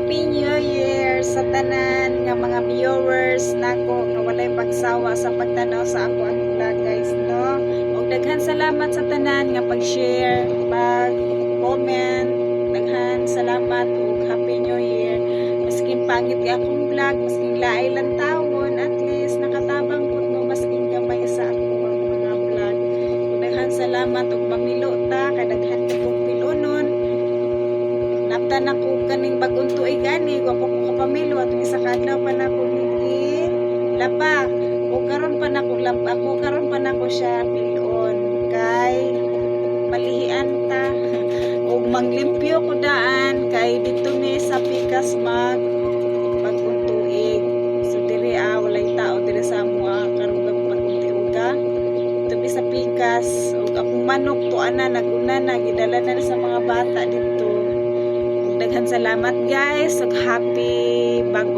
Happy New Year sa tanan nga mga viewers nako nga walay pagsawa sa pagtanaw sa ako ang vlog guys no. Ug daghan salamat sa tanan nga pag-share, pag-comment. Daghan salamat ug Happy New Year. Maskin pangit ka akong vlog, maskin laay lang tawon, at least nakatabang pud mo maskin gamay sa ako ang mga vlog. Ug daghan salamat ug mamilo ta kay daghan kong pilunon. Naptan ako kaning bagong tuig ani, wapo ko kapamilyo at isa kadlaw pa nako niki lapa. O karon pa nako lapa ko, karon pa nako siya pilon kay malihian ta. O manglimpyo ko daan kay dito ni sa pikas bagong tuig. So diri walay tao diri sa amo karon bagong tuiga. Tubi sa pikas ug akong manok to ana naguna na gidala na sa mga bata dito. Daghan salamat guys ug happy bagong